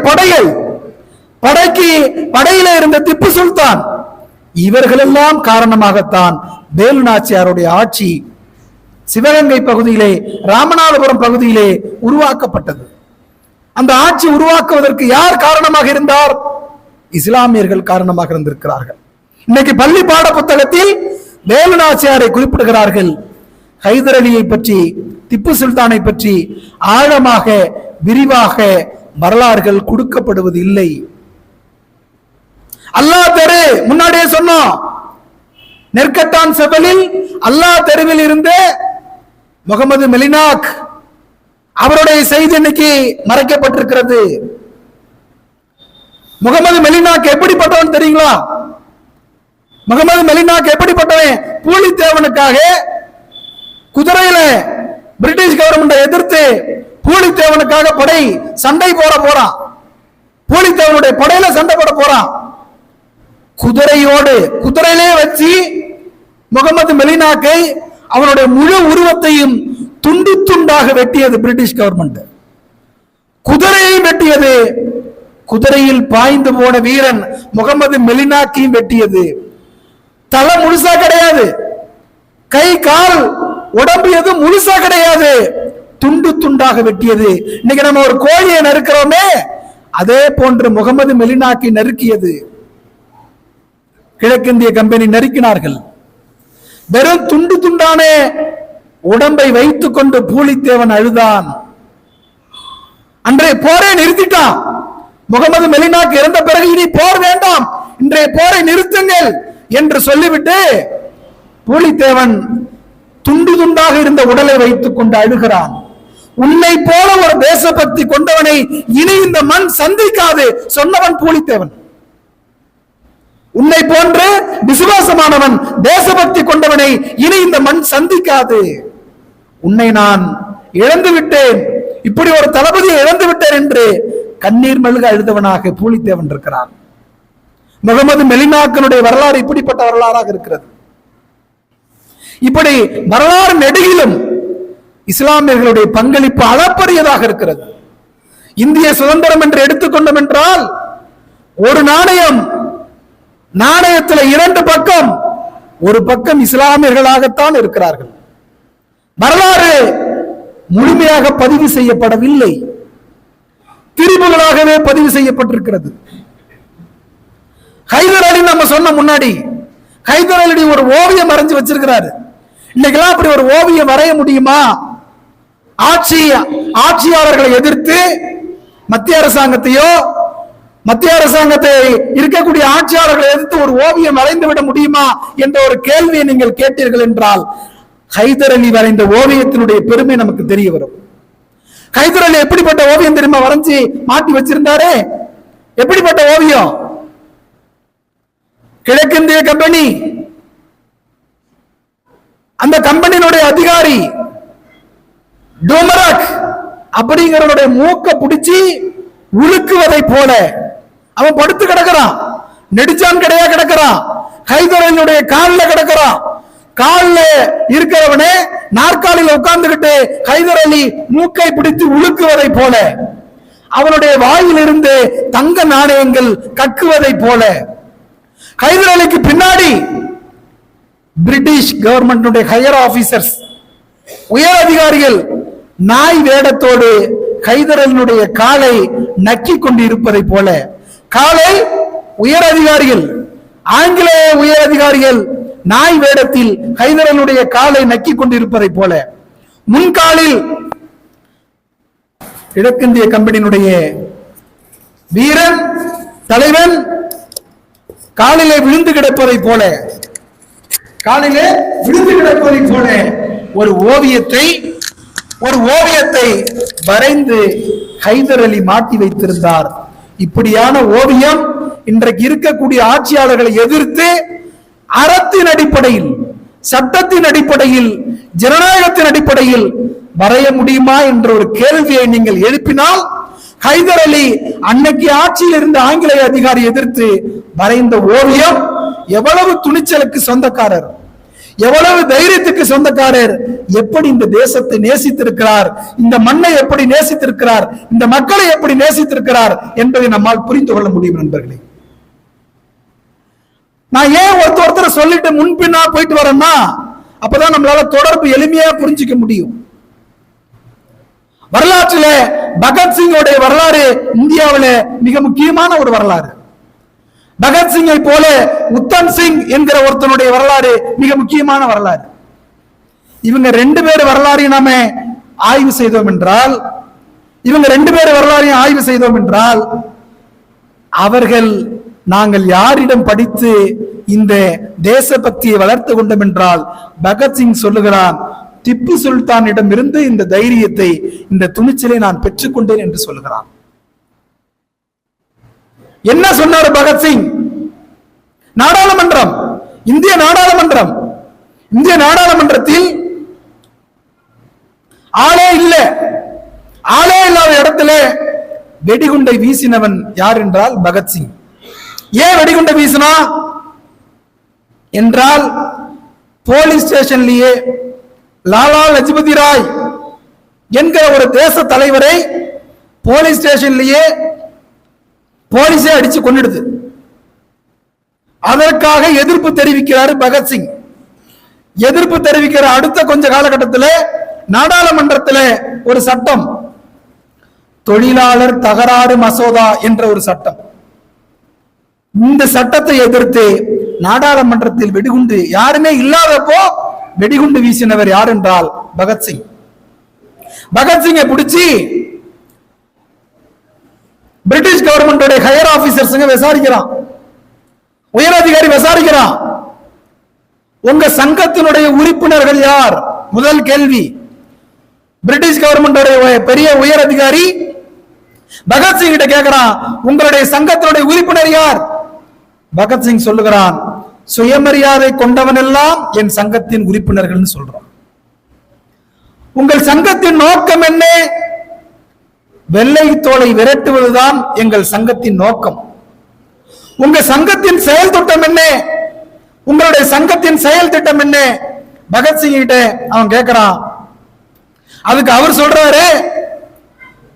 படையில இருந்த திப்பு சுல்தான், இவர்களெல்லாம் காரணமாகத்தான் வேலு நாச்சியாருடைய ஆட்சி சிவகங்கை பகுதியிலே, ராமநாதபுரம் பகுதியிலே உருவாக்கப்பட்டது. அந்த ஆட்சி உருவாக்குவதற்கு யார் காரணமாக இருந்தார்? இஸ்லாமியர்கள் காரணமாக இருந்திருக்கிறார்கள். இன்னைக்கு பள்ளி பாட புத்தகத்தில் வேலு நாச்சியாரை குறிப்பிடுகிறார்கள். ஹைதர் அலியை பற்றி, திப்பு சுல்தானை பற்றி ஆழமாக விரிவாக வரலாறுகள் கொடுக்கப்படுவது இல்லை. அல்லாஹ் தெரு முன்னாடியே சொன்னோம், நெற்கட்டான் செவலில் அல்லாஹ் தெருவில் இருந்து முகமது மெலினாக் அவருடைய செய்தி இன்னைக்கு மறைக்கப்பட்டிருக்கிறது. முகமது மெலினாக் எப்படிப்பட்டவன் தெரியுங்களா? முகமது மெலினாக் எப்படிப்பட்டவன்? பூலித்தேவனுக்காக குதிரையில பிரிட்டிஷ் கவர்மெண்டை எதிர்த்து பூலித்தேவனுக்காக படை சண்டை போறான். பூலித்தேவனுடைய படையில சண்டை போட போறான். குதிரையிலே வச்சு முகமது மெலினாக்கை, அவனுடைய முழு உருவத்தையும் துண்டு துண்டாக வெட்டியது பிரிட்டிஷ் கவர்மெண்ட். குதிரையை வெட்டியது. குதிரையில் பாய்ந்து போன வீரன் முகமது மெலினாக்கையும் வெட்டியது. தலை முழுசா கிடையாது, கை கால் உடம்பு எதுவும் முழுசா கிடையாது, துண்டு துண்டாக வெட்டியது. இன்னைக்கு நம்ம ஒரு கோழியை நறுக்கிறோமே, அதே போன்று முகமது மெலினாக்கை நறுக்கியது. கிழக்கிந்திய கம்பெனி நறுக்கினார்கள். வெறும் துண்டு துண்டான உடம்பை வைத்துக் கொண்டு பூலித்தேவன் அழுதான். அன்றைய போரை நிறுத்திட்டான். முகமது மெலினாக் இறந்த பிறகு இனி போர் வேண்டாம், இன்றைய போரை நிறுத்துங்கள் என்று சொல்லிவிட்டு பூலித்தேவன் துண்டு துண்டாக இருந்த உடலை வைத்துக் கொண்டு அழுகிறான். உன்னை போல ஒரு தேசபக்தி கொண்டவனை இனி இந்த மண் சந்திக்காது சொன்னவன் பூலித்தேவன். உன்னை போன்று விசுவாசமானவன், தேசபக்தி கொண்டவனை இனி இந்த மண் சந்திக்காது. உன்னை நான் இழந்து விட்டேன், இப்படி ஒரு தளபதியை இழந்து விட்டேன் என்று கண்ணீர் மல்க அழுதவனாக பூலித்தேவன் இருக்கிறான். முகமது மெலினாக்கனுடைய வரலாறு இப்படிப்பட்ட வரலாறாக இருக்கிறது. இப்படி வரலாறு நெடுகிலும் இஸ்லாமியர்களுடைய பங்களிப்பு அளப்பரியதாக இருக்கிறது. இந்திய சுதந்திரம் என்று எடுத்துக்கொண்டோம் என்றால், ஒரு நாணயத்தில் இரண்டு பக்கம், ஒரு பக்கம் இஸ்லாமியர்களாகத்தான் இருக்கிறார்கள். வரலாறு முழுமையாக பதிவு செய்யப்படவில்லை, திரிபுகளாகவே பதிவு செய்யப்பட்டிருக்கிறது. ஹைதர் அலி நம்ம சொன்ன முன்னாடி, ஹைதர் அலி ஒரு ஓவியம் வரைஞ்சு வச்சிருக்கிறாரு. இன்னைக்கெல்லாம் அப்படி ஒரு ஓவியம் வரைய முடியுமா? ஆட்சியாளர்களை எதிர்த்து மத்திய அரசாங்கத்தை இருக்கக்கூடிய ஆட்சியாளர்களை எதிர்த்து ஒரு ஓவியம் வரைந்து விட முடியுமா என்ற ஒரு கேள்வியை நீங்கள் கேட்டீர்கள் என்றால், ஹைதர் அலி வரைந்த ஓவியத்தினுடைய பெருமை நமக்கு தெரிய வரும். ஹைதர் அலி எப்படிப்பட்ட ஓவியம் தெரியுமா வரைஞ்சி மாட்டி வச்சிருந்தாரு? எப்படிப்பட்ட ஓவியம்? கிழக்கிந்திய கம்பெனி, அந்த கம்பெனியினுடைய அதிகாரி டோமராக் அப்படிங்கிறவனுடைய மூக்க பிடிச்சி உலுக்குவதை போல அவன் படுத்து கிடக்கிறான். நெடுச்சான் கிடையா கிடக்கிறான். ஹைதர் அலியுடைய காலில் கிடக்கிறான். காலில் இருக்கிறவனே நாற்காலியில் உட்கார்ந்துகிட்டு ஹைதர் அலி மூக்கை பிடித்து உலுக்குவதை போல, அவனுடைய வாயிலிருந்து தங்க நாணயங்கள் கக்குவதை போல, ஹைதர் அலிக்கு பின்னாடி பிரிட்டிஷ் கவர்மெண்ட் ஹையர் ஆபீசர்ஸ், உயர் அதிகாரிகள் நாய் வேடத்தோடு ஹைதர் அலியுடைய காலை நக்கி கொண்டு இருப்பதை போல, காலை உயர் அதிகாரிகள், ஆங்கிலேய உயர் அதிகாரிகள் நாய் வேடத்தில் ஹைதர் அலியுடைய காலை நக்கி கொண்டு இருப்பதை போல, முன்காலில் கிழக்கிந்திய கம்பெனியினுடைய வீரன் தலைவன் காலிலே விழுந்து கிடப்பதை போல, ஒரு ஓவியத்தை வரைந்து ஹைதர் அலி மாட்டி வைத்திருந்தார். இப்படியான ஓவியம் இன்றைக்கு இருக்கக்கூடிய ஆட்சியாளர்களை எதிர்த்து அறத்தின் அடிப்படையில், சட்டத்தின் அடிப்படையில், ஜனநாயகத்தின் அடிப்படையில் வரைய முடியுமா என்ற ஒரு கேள்வியை நீங்கள் எழுப்பினால், ஹைதர் அலி அன்னைக்கு ஆட்சியில் இருந்த ஆங்கிலேய அதிகாரி எதிர்த்து வரைந்த ஓவியம் எவ்வளவு துணிச்சலுக்கு சொந்தக்காரர், எவ்வளவு தைரியத்துக்கு சொந்தக்காரர், எப்படி இந்த தேசத்தை நேசித்திருக்கிறார், இந்த மண்ணை எப்படி நேசித்திருக்கிறார், இந்த மக்களை எப்படி நேசித்திருக்கிறார் என்பதை நம்மால் புரிந்து கொள்ள முடியும் நண்பர்களே. நான் ஏன் ஒருத்தரை சொல்லிட்டு முன்பின்னா போயிட்டு வரேன்னா அப்பதான் நம்மளால தொடர்பு எளிமையா புரிஞ்சிக்க முடியும். வரலாற்றில் பகத்சிங்கோடைய வரலாறு இந்தியாவில மிக முக்கியமான ஒரு வரலாறு. பகத்சிங்கை போல உத்தம் சிங் என்கிற ஒருத்தனுடைய வரலாறு மிக முக்கியமான வரலாறு. இவங்க ரெண்டு பேர் வரலாறையும் நாம ஆய்வு செய்தோம் என்றால் அவர்கள் நாங்கள் யாரிடம் படித்து இந்த தேசபக்தியை வளர்த்து கொண்டோம் என்றால் பகத்சிங் சொல்லுகிறான், திப்பு சுல்தானிடம் இருந்து இந்த தைரியத்தை, இந்த துணிச்சலை நான் பெற்றுக்கொண்டேன் என்று சொல்லுகிறான். என்ன சொன்னார் பகத்சிங்? நாடாளுமன்றம், இந்திய நாடாளுமன்றத்தில் ஆளே இல்லாத இடத்துல வெடிகுண்டை வீசினவன் யார் என்றால் பகத்சிங். ஏன் வெடிகுண்டை வீசினா என்றால் போலீஸ் ஸ்டேஷன்லயே லாலா லஜபதி ராய் என்கிற ஒரு தேச தலைவரை போலீஸ் ஸ்டேஷன்லயே போலீஸே அடிச்சு கொன்னிடுது. அதற்காக எதிர்ப்பு தெரிவிக்கிறார் பகத்சிங். எதிர்ப்பு தெரிவிக்கிற அடுத்த கொஞ்ச காலகட்டத்தில் நாடாளுமன்றத்தில் ஒரு சட்டம், தொழிலாளர் தகராறு மசோதா என்ற ஒரு சட்டம். இந்த சட்டத்தை எதிர்த்து நாடாளுமன்றத்தில் வெடிகுண்டு யாருமே இல்லாதப்போ வெடிகுண்டு வீசினவர் யார் என்றால் பகத்சிங். பகத்சிங்கை பிடிச்சி பிரிட்டிஷ் கவர்மெண்டோட ஹையர் ஆபீசர்ஸ் விசாரிக்கிறான், உயர் அதிகாரி விசாரிக்கிறான். உங்க சங்கத்தினுடைய உறுப்பினர்கள் யார்? முதல் கேள்வி. பிரிட்டிஷ் கவர்மெண்டோட பெரிய உயர் அதிகாரி பகத்சிங் கிட்ட கேட்கிறான், உங்களுடைய சங்கத்தினுடைய உறுப்பினர் யார்? பகத்சிங் சொல்லுகிறான், சுயமரியாதை கொண்டவன் எல்லாம் என் சங்கத்தின் உறுப்பினர்கள் சொல்றான். உங்கள் சங்கத்தின் நோக்கம் என்ன? வெள்ளை தோலை விரட்டுவதுதான் எங்கள் சங்கத்தின் நோக்கம். உங்க சங்கத்தின் செயல் திட்டம் என்ன? உங்களுடைய சங்கத்தின் செயல் திட்டம் என்ன? பகத்சிங் கிட்ட அவன் கேட்கிறான். அதுக்கு அவர் சொல்றாரு,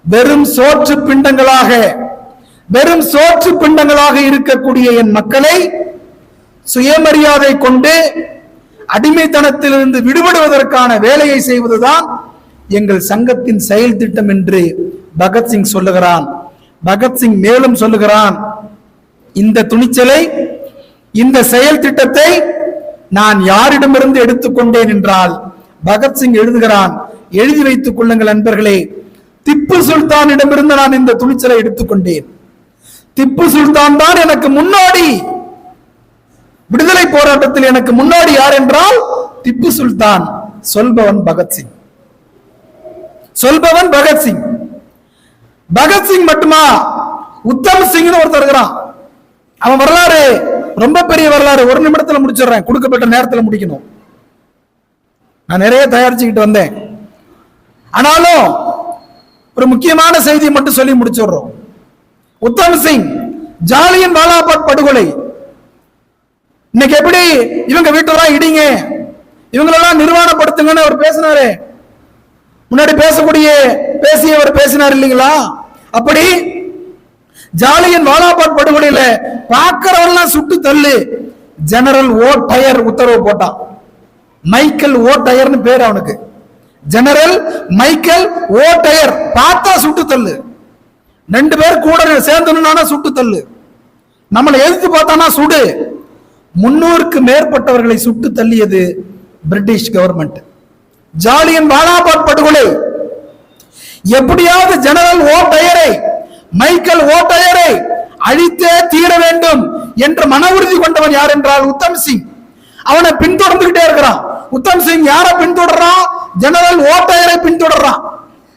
வெறும் சோற்று பிண்டங்களாக இருக்கக்கூடிய என் மக்களை சுயமரியாதை கொண்டு அடிமைத்தனத்திலிருந்து விடுபடுவதற்கான வேலையை செய்வதுதான் எங்கள் சங்கத்தின் செயல் திட்டம் என்று பகத்சிங் சொல்லுகிறான். பகத்சிங் மேலும் சொல்லுகிறான், இந்த துணிச்சலை, இந்த செயல் திட்டத்தை நான் யாரிடமிருந்து எடுத்துக்கொண்டேன் என்றால் பகத்சிங் எழுதுகிறான், எழுதி வைத்துக் கொள்ளுங்கள் நண்பர்களே, திப்பு சுல்தானிடமிருந்து நான் இந்த துணிச்சலை எடுத்துக்கொண்டேன். திப்பு சுல்தான் தான் எனக்கு முன்னாடி, விடுதலை போராட்டத்தில் எனக்கு முன்னாடி யார் என்றால் திப்பு சுல்தான். சொல்பவன் பகத்சிங். பகத்சிங் மட்டுமா, உத்தம் சிங் ஒருத்தர் இருக்கிறான். அவன் வரலாறு ரொம்ப பெரிய வரலாறு. ஒரு நிமிடத்துல முடிச்சிடுறேன், கொடுக்கப்பட்ட நேரத்தில் முடிக்கணும். நான் நிறைய தயாரிச்சுக்கிட்டு வந்தேன், ஆனாலும் ஒரு முக்கியமான செய்தியை மட்டும் சொல்லி முடிச்சிடுறோம். உத்தம் சிங் ஜாலியன் வாலாபாக் படுகொலை. இன்னைக்கு எப்படி இவங்க வீட்டெல்லாம் இடிங்க, இவங்களெல்லாம் நிர்வாணப்படுத்துங்கன்னு அவர் பேசினாரு. முன்னாடி பேசியவர் பேசினார் இல்லைங்களா? அப்படி ஜாலியன் வாலாபாக் படுகொலையில பார்க்கிறவெல்லாம் சுட்டு தள்ளு. ஜெனரல் ஓ டயர் உத்தரவு போட்டான். மைக்கேல் ஓ டயர்னு பேர் அவனுக்கு. ஜெனரல் மைக்கேல் ஓ டயர். பார்த்தா சுட்டு தள்ளு. 2 பேர் கூட சேர்ந்துனா சுட்டு தள்ளு. நம்மளை எதிர்த்து பார்த்தானா சுடு. 300க்கு மேற்பட்டவர்களை சுட்டு தள்ளியது பிரிட்டிஷ் கவர்மெண்ட். ஜாலியன் வாலாபாக் படுகொலை எப்படியாவது ஜெனரல் ஓ டயரை, மைக்கேல் ஓ டயரை அழித்தே தீர வேண்டும் என்ற மன உறுதி கொண்டவன் யார் என்றால் உத்தம் சிங். அவனை பின்தொடர்ந்துகிட்டே இருக்கிறான். உத்தம் சிங் யாரை பின்தொடர்றான்? ஜெனரல் ஓ டயரை பின்தொடர்றான்.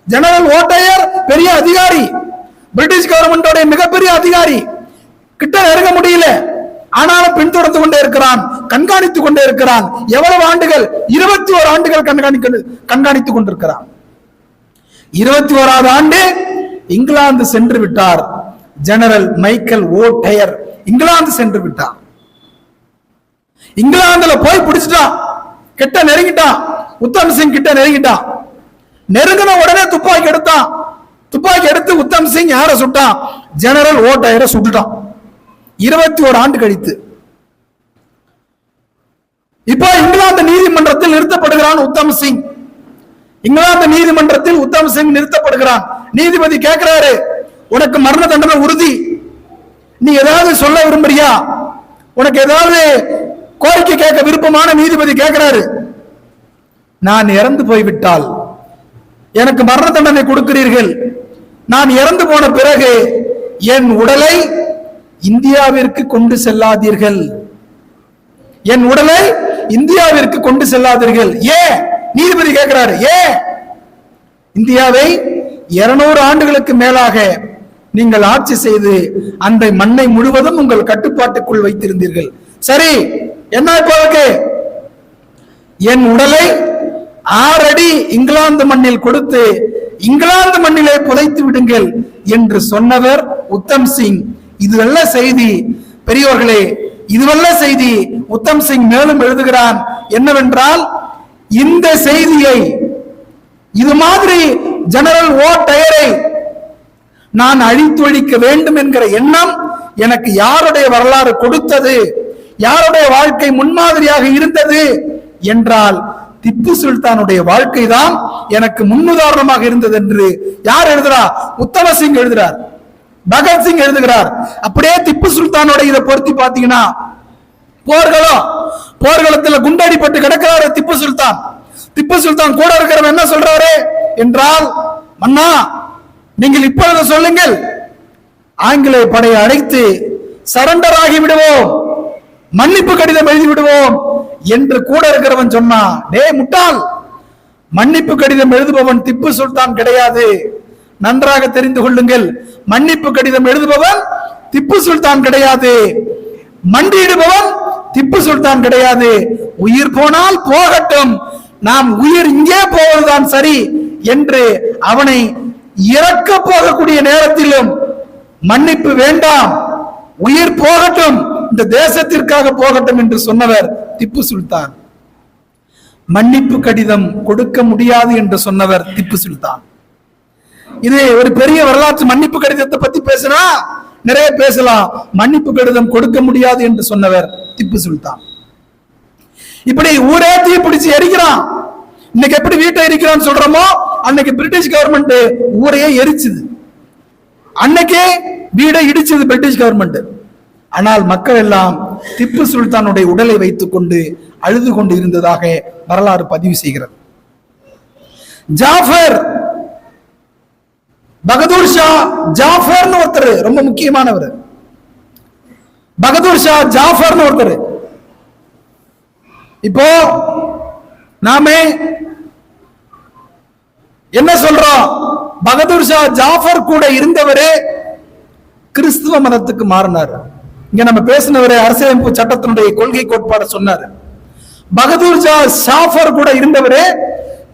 ஜெனரல் ஓ டயர் பெரிய அதிகாரி, பிரிட்டிஷ் கவர்மெண்டோட மிகப்பெரிய அதிகாரி. கிட்ட நெருங்க முடியல, ஆனாலும் பின்தொடர்ந்து கொண்டே இருக்கிறான், கண்காணித்துக் கொண்டே இருக்கிறான். எவ்வளவு ஆண்டுகள்? 21 ஆண்டுகள் கண்காணித்துக் கொண்டிருக்கிறான். 21வது ஆண்டு இங்கிலாந்து சென்று விட்டார். ஜெனரல் மைக்கேல் ஓ டயர் இங்கிலாந்து சென்று விட்டார். இங்கிலாந்துல போய் பிடிச்சிட்டான், கிட்ட நெருங்கிட்டான், உத்தம் சிங் கிட்ட நெருங்கிட்டான். நெருங்கின உடனே துப்பாக்கி எடுத்தான். துப்பாக்கி எடுத்து உத்தம் சிங் யார சுட்டான்? ஜெனரல் ஓ டயரை சுட்டுட்டான். 21 ஆண்டு கழித்து இப்போ இங்கிலாந்து நீதிமன்றத்தில் நிறுத்தப்படுகிறான் உத்தம் சிங். இங்கிலாந்து நீதிமன்றத்தில் உத்தம் சிங் நிறுத்தப்படுகிறான். நீதிபதி கேட்கிறாரு, உனக்கு மரண தண்டனை உறுதி, நீ ஏதாவது சொல்ல விரும்புறியா, உனக்கு ஏதாவது கோரிக்கை கேட்க விருப்பமான? நீதிபதி கேட்கிறாரு, நான் இறந்து போய்விட்டால் எனக்கு மரண தண்டனை கொடுக்கிறீர்கள், நான் இறந்து போன பிறகு என் உடலை இந்தியாவிற்கு கொண்டு செல்லாதீர்கள், என் உடலை இந்தியாவிற்கு கொண்டு செல்லாதீர்கள். ஏன்? நீதிபதி கேட்கிறாரு, ஏன்? இந்தியாவை 200 ஆண்டுகளுக்கு மேலாக நீங்கள் ஆட்சி செய்து அந்த மண்ணை முழுவதும் உங்கள் கட்டுப்பாட்டுக்குள் வைத்திருந்தீர்கள். சரி, என்ன இப்போதைக்கு? என் உடலை 6 அடி இங்கிலாந்து மண்ணில் கொடுத்து இங்கிலாந்து மண்ணிலே புதைத்து விடுங்கள் என்று சொன்னவர் உத்தம் சிங். இதுவல்ல செய்தி பெரியோர்களே, இதுவல்ல செய்தி. உத்தம் சிங் மேலும் எழுதுகிறான் என்னவென்றால், இந்த செய்தியை, இது மாதிரி ஜெனரல் ஓ டயரை நான் அழித்தொழிக்க வேண்டும் என்கிற எண்ணம் எனக்கு யாருடைய வரலாறு கொடுத்தது, யாருடைய வாழ்க்கை முன்மாதிரியாக இருந்தது என்றால் திப்பு சுல்தானுடைய வாழ்க்கை தான் எனக்கு முன்னுதாரணமாக இருந்தது என்று யார் எழுதுறார்? உத்தம சிங் எழுதுறார், பகத்சிங் எழுதுகிறார். அப்படியே திப்பு சுல்தானோட இதை பொருத்தி பாத்தீங்கன்னா, போர்க்களத்தில் குண்டடிப்பட்டு கிடக்கிறாரு திப்பு சுல்தான். திப்பு சுல்தான் கூட இருக்கிறவன் என்ன சொல்றாரு என்றால், மன்னா நீங்கள் இப்பொழுது சொல்லுங்கள், ஆங்கிலேய படையை அழைத்து சரண்டர் ஆகி விடுவோம், மன்னிப்பு கடிதம் எழுதி விடுவோம் என்று கூட இருக்கிறவன் சொன்னா, டே முட்டாள், மன்னிப்பு கடிதம் எழுதுபவன் திப்பு சுல்தான் கிடையாது, நன்றாக தெரிந்து கொள்ளுங்கள். மன்னிப்பு கடிதம் எழுதுபவன் திப்பு சுல்தான் கிடையாது, மண்டியிடுபவன் திப்பு சுல்தான் கிடையாது. உயிர் போனால் போகட்டும், நாம் உயிர் இங்கே போவதுதான் சரி என்று அவனை இறக்க போகக்கூடிய நேரத்திலும் மன்னிப்பு வேண்டாம், உயிர் போகட்டும், இந்த தேசத்திற்காக போகட்டும் என்று சொன்னவர் திப்பு சுல்தான். மன்னிப்பு கடிதம் கொடுக்க முடியாது என்று சொன்னவர் திப்பு சுல்தான். இது ஒரு பெரிய வரலாற்று. மன்னிப்பு கடிதத்தை பத்தி பேசினா நிறைய பேசலாம். மன்னிப்பு கடிதம் கொடுக்க முடியாது என்று சொன்னவர் திப்பு சுல்தான். இப்படி ஊரே தீ பிடிச்சு எரிக்கிறான். இன்னைக்கு எப்படி வீட்டை எரிக்கிறான்னு சொல்றோமோ, அன்னைக்கு பிரிட்டிஷ் கவர்மெண்ட் ஊரையே எரிச்சுது, அன்னைக்கே வீடை இடிச்சது பிரிட்டிஷ் கவர்மெண்ட். ஆனால் மக்கள் எல்லாம் திப்பு சுல்தானுடைய உடலை வைத்துக் கொண்டு அழுது கொண்டு இருந்ததாக வரலாறு பதிவு செய்கிறது. ஜாஃபர், பகதூர் ஷா ஜாஃபர்னு ஒருத்தர், ரொம்ப முக்கியமானவர். பகதூர் ஷா ஜாஃபர்னு ஒருத்தர். இப்போ நாமே என்ன சொல்றோம்? பகதூர் ஷா ஜாஃபர் கூட இருந்தவரே கிறிஸ்துவ மதத்துக்கு மாறினார். இங்க நம்ம பேசினவரே அரசியலமைப்பு சட்டத்தினுடைய கொள்கை கோட்பாடு சொன்னார். பகதூர் ஷா ஜாஃபர் கூட இருந்தவரே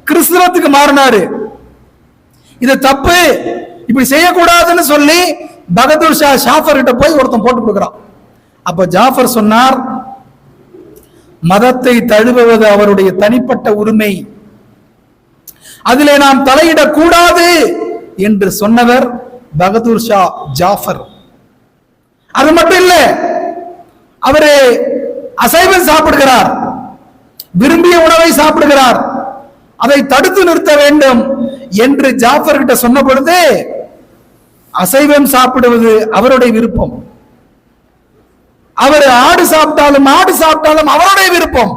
கிறிஸ்துவத்துக்கு மாறினாரு. இது தப்பு, இப்படி செய்யக்கூடாதுன்னு சொல்லி பகதூர் ஷா ஜாஃபர் கிட்ட போய் ஒருத்தன் போட்டு கொடுக்கிறான். அப்ப ஜாஃபர் சொன்னார், மதத்தை தழுவுவது அவருடைய தனிப்பட்ட உரிமை, அதிலே நாம் தலையிடக் கூடாது என்று சொன்னவர் பகதூர் ஷா ஜாஃபர். அது மட்டும் இல்ல, அவரு அசைவம் சாப்பிடுகிறார், விரும்பிய உணவை சாப்பிடுகிறார், அதை தடுத்து நிறுத்த வேண்டும் என்று ஜாஃபர் கிட்ட சொன்ன பொழுது, அசைவம் சாப்பிடுவது அவருடைய விருப்பம், அவர் ஆடு சாப்பிட்டாலும் அவருடைய விருப்பம்,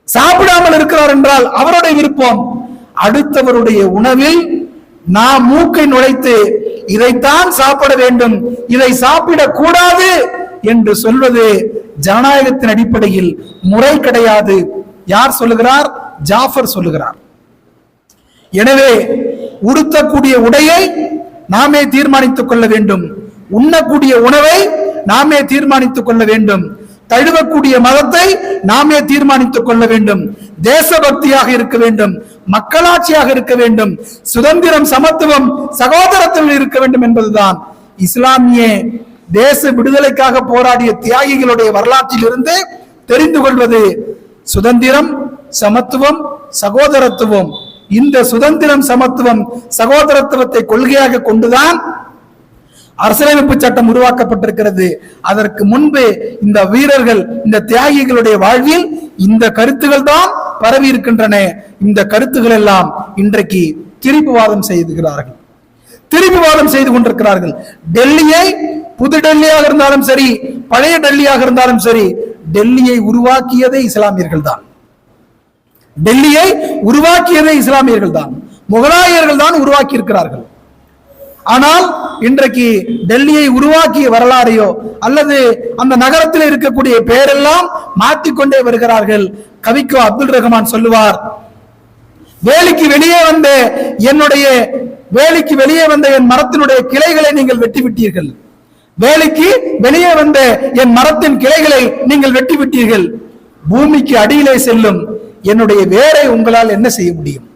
சாப்பிடாமல் இருக்கிறார் என்றால் அவருடைய விருப்பம். அடுத்தவருடைய உணவில் நாம் மூக்கை நுழைத்து இதைத்தான் சாப்பிட வேண்டும், இதை சாப்பிடக் கூடாது என்று சொல்வது ஜனநாயகத்தின் அடிப்படையில் முறை கிடையாது. யார் சொல்லுகிறார்? ஜாஃபர் சொல்லுகிறார். எனவே உடுத்தக்கூடிய உடையை நாமே தீர்மானித்துக் கொள்ள வேண்டும், உண்ணக்கூடிய உணவை நாமே தீர்மானித்துக் கொள்ள வேண்டும், தழுவக்கூடிய மதத்தை நாமே தீர்மானித்துக் கொள்ள வேண்டும், தேசபக்தியாக இருக்க வேண்டும், மக்களாட்சியாக இருக்க வேண்டும், சுதந்திரம், சமத்துவம், சகோதரத்துவம் இருக்க வேண்டும் என்பதுதான் இஸ்லாமிய தேச விடுதலைக்காக போராடிய தியாகிகளுடைய வரலாற்றில் இருந்து தெரிந்து கொள்வது. சுதந்திரம், சமத்துவம், சகோதரத்துவம். இந்த சுதந்திரம், சமத்துவம், சகோதரத்துவத்தை கொள்கையாக கொண்டுதான் அரசியலமைப்பு சட்டம் உருவாக்கப்பட்டிருக்கிறது. அதற்கு முன்பு இந்த வீரர்கள், இந்த தியாகிகளுடைய வாழ்வில் இந்த கருத்துகள் தான் பரவி இருக்கின்றன. இந்த கருத்துகள் எல்லாம் இன்றைக்கு திரிபுவாதம் செய்துகிறார்கள், திரிபுவாதம் செய்து கொண்டிருக்கிறார்கள். டெல்லியை புது டெல்லியாக இருந்தாலும் சரி, பழைய டெல்லியாக இருந்தாலும் சரி, டெல்லியை உருவாக்கியதே இஸ்லாமியர்கள் தான். டெல்லியை உருவாக்கியதே இஸ்லாமியர்கள் தான், முகலாயர்கள் தான் உருவாக்கி இருக்கிறார்கள். ஆனால் இன்றைக்கு டெல்லியை உருவாக்கிய வரலாறையோ அல்லது அந்த நகரத்தில் இருக்கக்கூடிய பெயரெல்லாம் மாற்றிக்கொண்டே வருகிறார்கள். கவிக்கோ அப்துல் ரஹ்மான் சொல்லுவார், வேலிக்கு வெளியே வந்த என் மரத்தினுடைய கிளைகளை நீங்கள் வெட்டி விட்டீர்கள். வேலிக்கு வெளியே வந்த என் மரத்தின் கிளைகளை நீங்கள் வெட்டி விட்டீர்கள். பூமிக்கு அடியிலே செல்லும் என்னுடைய வேரை உங்களால் என்ன செய்ய முடியும்?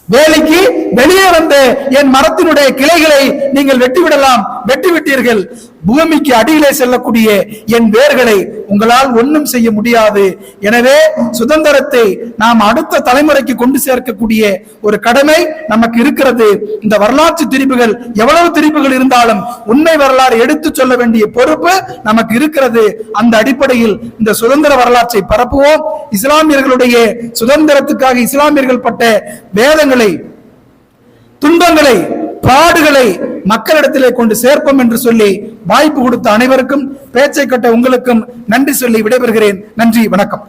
வேலிக்கு வெளியே வந்த என் மரத்தினுடைய கிளைகளை நீங்கள் வெட்டி விட்டீர்கள். பூமிக்கு அடியிலே செல்லக்கூடிய என் வேர்களை உங்களால் ஒன்றும் செய்ய முடியாது. எனவே சுதந்திரத்தை நாம் அடுத்த தலைமுறைக்கு கொண்டு சேர்க்கக்கூடிய ஒரு கடமை நமக்கு இருக்கிறது. இந்த வரலாற்று திரிபுகள், எவ்வளவு திரிபுகள் இருந்தாலும் உண்மை வரலாறு எடுத்து சொல்ல வேண்டிய பொறுப்பு நமக்கு இருக்கிறது. அந்த அடிப்படையில் இந்த சுதந்திர வரலாற்றை பரப்புவோம். இஸ்லாமியர்களுடைய சுதந்திரத்துக்காக இஸ்லாமியர்கள் பட்ட வேதங்களை, துன்பங்களை, பாடுகளை மக்களிடத்திலே கொண்டு சேர்ப்போம் என்று சொல்லி வாய்ப்பு கொடுத்த அனைவருக்கும், பேச்சை கட்ட உங்களுக்கும் நன்றி சொல்லி விடைபெறுகிறேன். நன்றி, வணக்கம்.